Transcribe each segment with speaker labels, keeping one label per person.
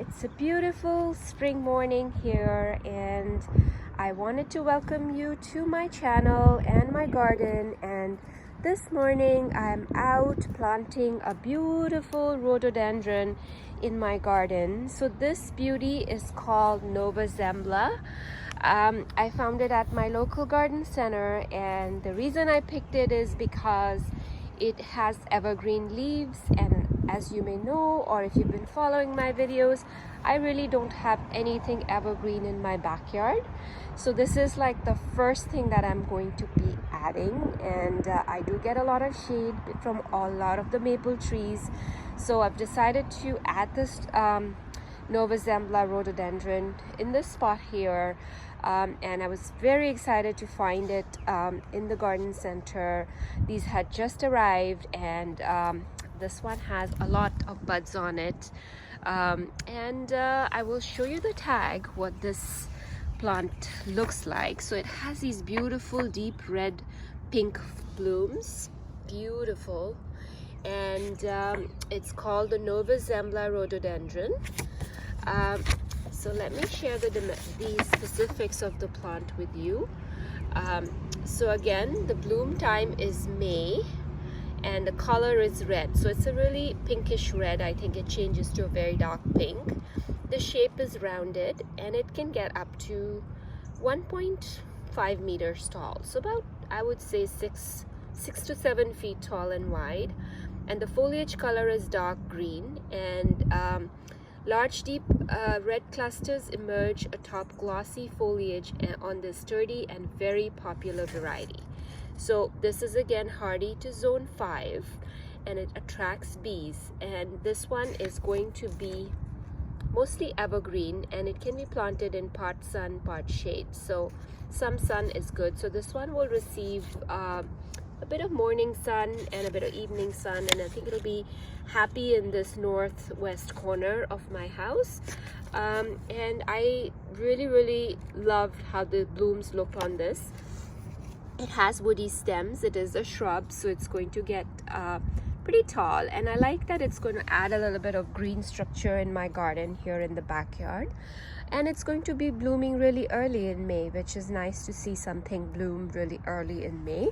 Speaker 1: It's a beautiful spring morning here, and I wanted to welcome you to my channel and my garden. And this morning I'm out planting a beautiful rhododendron in my garden. So this beauty is called Nova Zembla. I found it at my local garden center, and the reason I picked it is because it has evergreen leaves, and as you may know, or if you've been following my videos, I really don't have anything evergreen in my backyard. So this is like the first thing that I'm going to be adding, and I do get a lot of shade from a lot of the maple trees. So I've decided to add this Nova Zembla rhododendron in this spot here. And I was very excited to find it in the garden center. These had just arrived, and this one has a lot of buds on it. I will show you the tag, what this plant looks like. So it has these beautiful deep red pink blooms, beautiful, and it's called the Nova Zembla rhododendron. So let me share the specifics of the plant with you. So again, the bloom time is May, and the color is red. So it's a really pinkish red. I think it changes to a very dark pink. The shape is rounded, and it can get up to 1.5 meters tall. So about, I would say, 6 to 7 feet tall and wide. And the foliage color is dark green, and large deep red clusters emerge atop glossy foliage on this sturdy and very popular variety. So this is again hardy to zone 5, and it attracts bees, and this one is going to be mostly evergreen, and it can be planted in part sun, part shade. So some sun is good. So this one will receive a bit of morning sun and a bit of evening sun, and I think it'll be happy in this northwest corner of my house. And I really loved how the blooms look on this. It has woody stems. It is a shrub, so it's going to get pretty tall, and I like that it's going to add a little bit of green structure in my garden here in the backyard. And it's going to be blooming really early in May, which is nice to see something bloom really early in May.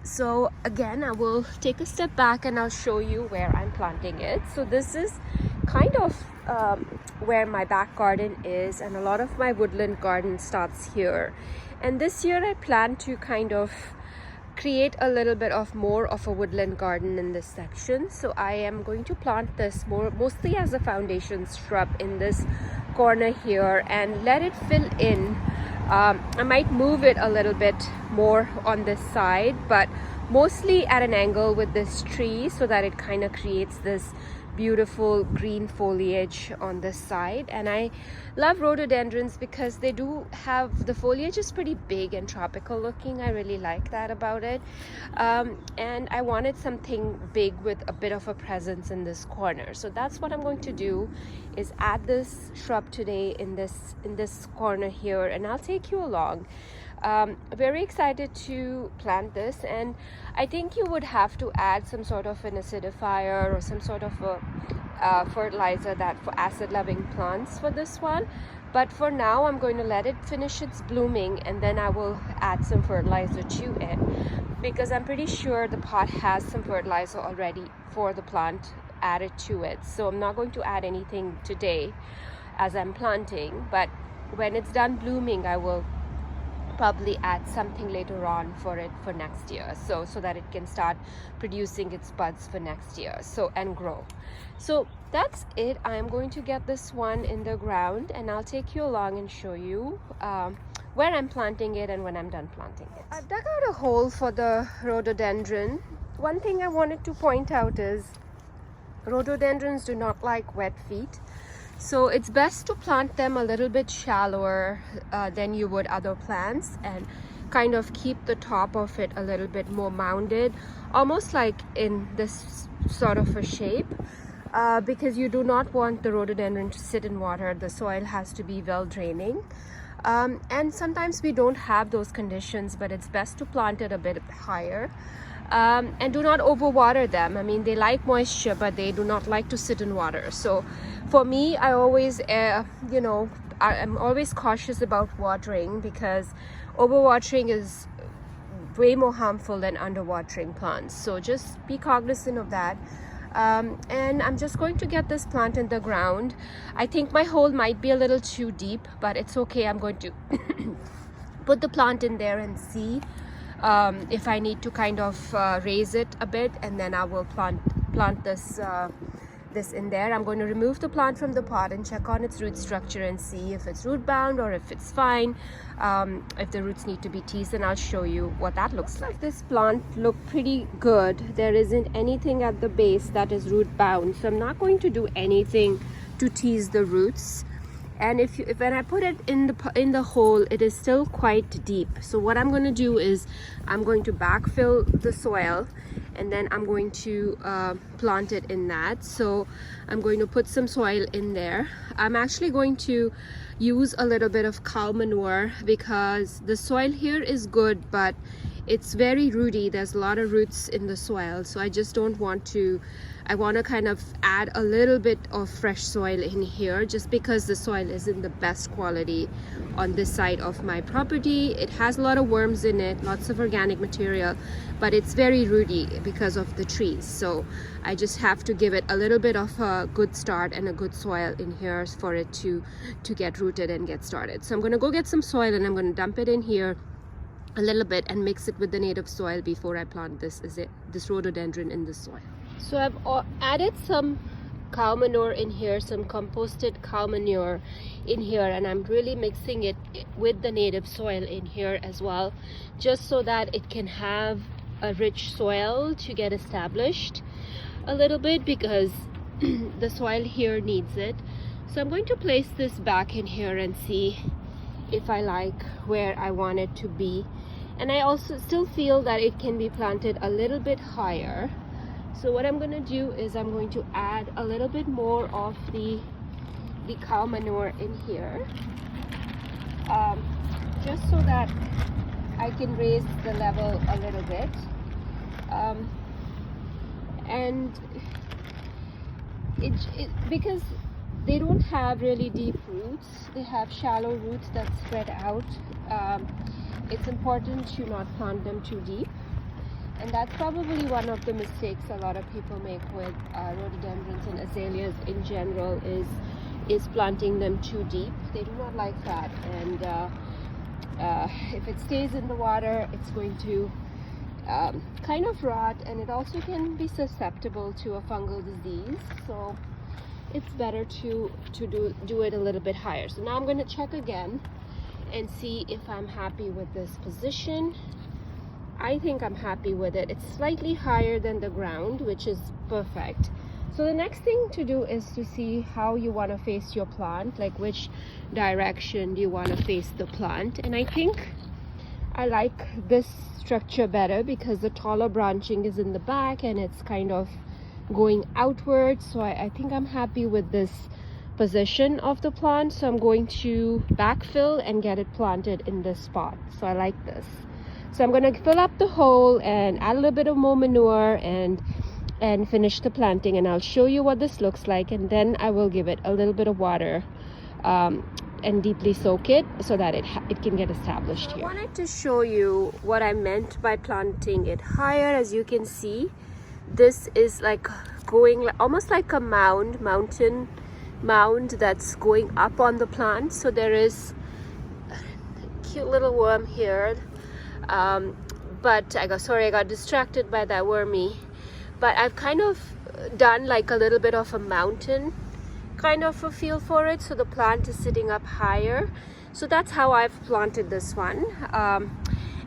Speaker 1: So again, I will take a step back and I'll show you where I'm planting it. So this is kind of where my back garden is, and a lot of my woodland garden starts here. And this year I plan to kind of create a little bit of more of a woodland garden in this section. So I am going to plant this mostly as a foundation shrub in this corner here and let it fill in. I might move it a little bit more on this side, but mostly at an angle with this tree, so that it kind of creates this beautiful green foliage on this side. And I love rhododendrons because they do have, the foliage is pretty big and tropical looking. I really like that about it. And I wanted something big with a bit of a presence in this corner. So that's what I'm going to do, is add this shrub today in this corner here, and I'll take you along. Very excited to plant this, and I think you would have to add some sort of an acidifier or some sort of a fertilizer that for acid loving plants for this one. But for now I'm going to let it finish its blooming, and then I will add some fertilizer to it, because I'm pretty sure the pot has some fertilizer already for the plant added to it. So I'm not going to add anything today as I'm planting, but when it's done blooming I will probably add something later on for it for next year, so that it can start producing its buds for next year, so and grow. So that's it. I'm going to get this one in the ground, and I'll take you along and show you where I'm planting it and when I'm done planting it. I've dug out a hole for the rhododendron. One thing I wanted to point out is rhododendrons do not like wet feet. So it's best to plant them a little bit shallower than you would other plants, and kind of keep the top of it a little bit more mounded, almost like in this sort of a shape, because you do not want the rhododendron to sit in water. The soil has to be well draining. And sometimes we don't have those conditions, but it's best to plant it a bit higher. And do not overwater them. I mean, they like moisture, but they do not like to sit in water. So for me, I always, I'm always cautious about watering, because overwatering is way more harmful than underwatering plants. So just be cognizant of that. And I'm just going to get this plant in the ground. I think my hole might be a little too deep, but it's okay. I'm going to put the plant in there and see if I need to kind of raise it a bit, and then I will plant this in there. I'm going to remove the plant from the pot and check on its root structure and see if it's root bound or if it's fine. If the roots need to be teased, and I'll show you what that looks like. This plant looked pretty good. There isn't anything at the base that is root bound, so I'm not going to do anything to tease the roots. And if when I put it in the hole, it is still quite deep. So what I'm going to do is I'm going to backfill the soil, and then I'm going to plant it in that. So I'm going to put some soil in there. I'm actually going to use a little bit of cow manure, because the soil here is good, but it's very rooty. There's a lot of roots in the soil, so I just don't want to. I want to kind of add a little bit of fresh soil in here, just because the soil isn't the best quality on this side of my property. It has a lot of worms in it, lots of organic material, but it's very rooty because of the trees. So I just have to give it a little bit of a good start and a good soil in here for it to get rooted and get started. So I'm going to go get some soil, and I'm going to dump it in here a little bit and mix it with the native soil before I plant this rhododendron in the soil. So I've added some cow manure in here, some composted cow manure in here, and I'm really mixing it with the native soil in here as well, just so that it can have a rich soil to get established a little bit, because the soil here needs it. So I'm going to place this back in here and see if I like where I want it to be. And I also still feel that it can be planted a little bit higher. So what I'm going to do is I'm going to add a little bit more of the cow manure in here, just so that I can raise the level a little bit. And because they don't have really deep roots, they have shallow roots that spread out. It's important to not plant them too deep. And that's probably one of the mistakes a lot of people make with rhododendrons and azaleas in general, is planting them too deep. They do not like that, and if it stays in the water, it's going to kind of rot, and it also can be susceptible to a fungal disease. So it's better to do it a little bit higher. So now I'm going to check again and see if I'm happy with this position. I think I'm happy with it. It's slightly higher than the ground, which is perfect. So the next thing to do is to see how you want to face your plant, like which direction do you want to face the plant. And I think I like this structure better, because the taller branching is in the back and it's kind of going outward. So I think I'm happy with this position of the plant. So I'm going to backfill and get it planted in this spot. So I like this. So I'm going to fill up the hole and add a little bit of more manure and finish the planting, and I'll show you what this looks like, and then I will give it a little bit of water and deeply soak it so that it can get established here. I wanted to show you what I meant by planting it higher. As you can see, this is like going almost like a mountain mound that's going up on the plant. So there is a cute little worm here. But I got distracted by that wormy. But I've kind of done like a little bit of a mountain kind of a feel for it, so the plant is sitting up higher. So that's how I've planted this one,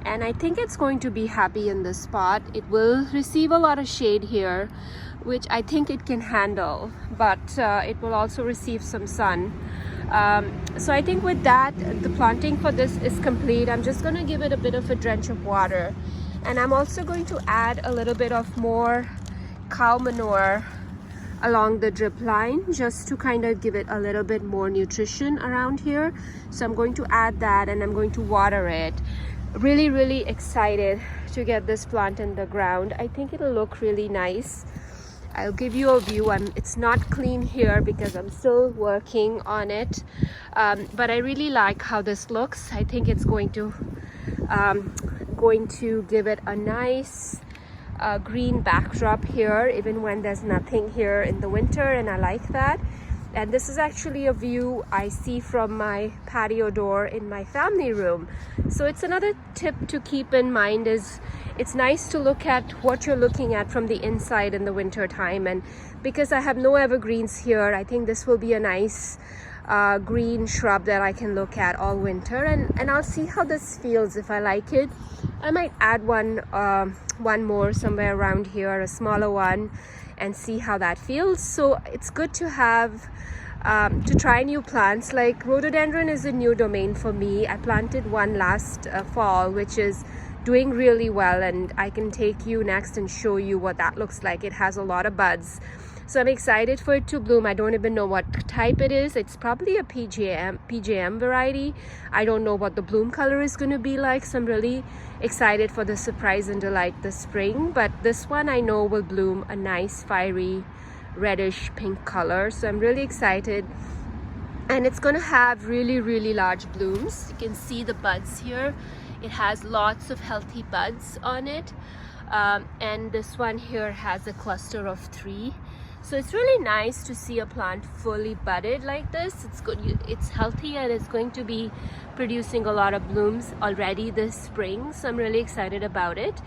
Speaker 1: and I think it's going to be happy in this spot. It will receive a lot of shade here, which I think it can handle, but it will also receive some sun. So I think with that, the planting for this is complete. I'm just going to give it a bit of a drench of water, and I'm also going to add a little bit of more cow manure along the drip line just to kind of give it a little bit more nutrition around here. So I'm going to add that and I'm going to water it. Really excited to get this plant in the ground. I think it'll look really nice. I'll give you a view. It's not clean here because I'm still working on it, but I really like how this looks. I think it's going to give it a nice green backdrop here, even when there's nothing here in the winter, and I like that. And this is actually a view I see from my patio door in my family room. So it's another tip to keep in mind, is it's nice to look at what you're looking at from the inside in the winter time. And because I have no evergreens here, I think this will be a nice green shrub that I can look at all winter, and I'll see how this feels. If I like it, I might add one more somewhere around here, a smaller one, and see how that feels. So it's good to have to try new plants. Like rhododendron is a new domain for me. I planted one last fall, which is doing really well, and I can take you next and show you what that looks like. It has a lot of buds, so I'm excited for it to bloom. I don't even know what type it is. It's probably a PJM variety. I don't know what the bloom color is going to be like, so I'm really excited for the surprise and delight this spring. But this one I know will bloom a nice fiery reddish pink color, so I'm really excited. And it's going to have really large blooms. You can see the buds here. It has lots of healthy buds on it, and this one here has a cluster of 3. So it's really nice to see a plant fully budded like this. It's good, it's healthy, and it's going to be producing a lot of blooms already this spring. So I'm really excited about it.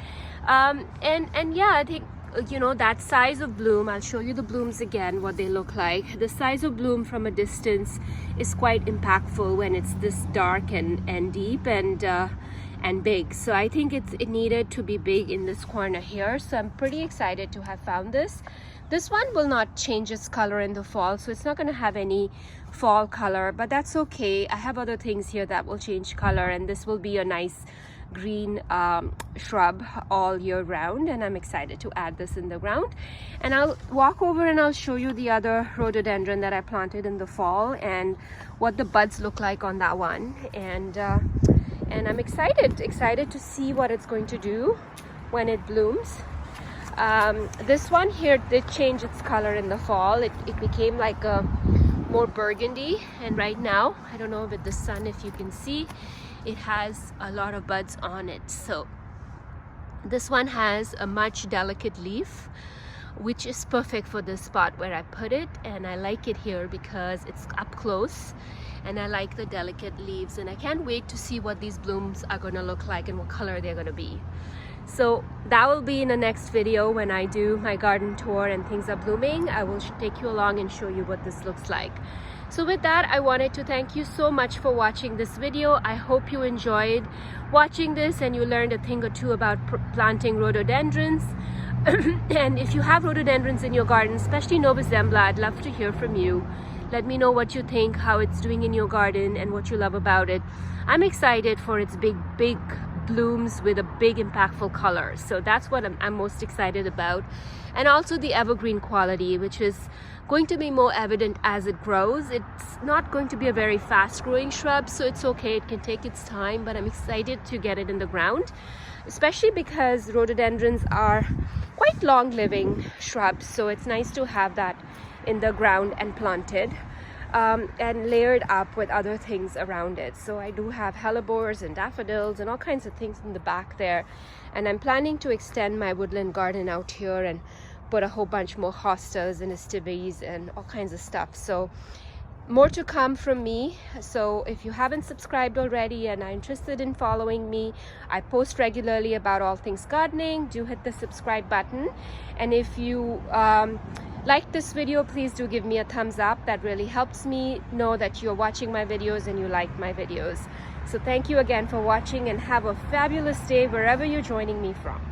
Speaker 1: And yeah, I think, you know, that size of bloom, I'll show you the blooms again, what they look like. The size of bloom from a distance is quite impactful when it's this dark and deep and big. So I think it needed to be big in this corner here. So I'm pretty excited to have found this. This one will not change its color in the fall, so it's not going to have any fall color, but that's okay. I have other things here that will change color, and this will be a nice green shrub all year round, and I'm excited to add this in the ground. And I'll walk over and I'll show you the other rhododendron that I planted in the fall and what the buds look like on that one. And I'm excited to see what it's going to do when it blooms. This one here did change its color in the fall. It became like a more burgundy, and right now, I don't know with the sun if you can see, it has a lot of buds on it. So this one has a much delicate leaf, which is perfect for the spot where I put it, and I like it here because it's up close and I like the delicate leaves, and I can't wait to see what these blooms are going to look like and what color they're going to be. So that will be in the next video when I do my garden tour and things are blooming. I will take you along and show you what this looks like. So with that, I wanted to thank you so much for watching this video. I hope you enjoyed watching this and you learned a thing or two about planting rhododendrons. And if you have rhododendrons in your garden, especially Nova Zembla, I'd love to hear from you. Let me know what you think, how it's doing in your garden, and what you love about it. I'm excited for its big blooms with a big impactful color. So that's what I'm most excited about. And also the evergreen quality, which is going to be more evident as it grows. It's not going to be a very fast growing shrub, so it's okay, it can take its time, but I'm excited to get it in the ground, especially because rhododendrons are quite long living shrubs. So it's nice to have that in the ground and planted. And layered up with other things around it. So I do have hellebores and daffodils and all kinds of things in the back there, and I'm planning to extend my woodland garden out here and put a whole bunch more hostas and estives and all kinds of stuff. So more to come from me. So if you haven't subscribed already and are interested in following me, I post regularly about all things gardening. Do hit the subscribe button, and if you like this video, please do give me a thumbs up. That really helps me know that you're watching my videos and you like my videos. So thank you again for watching, and have a fabulous day wherever you're joining me from.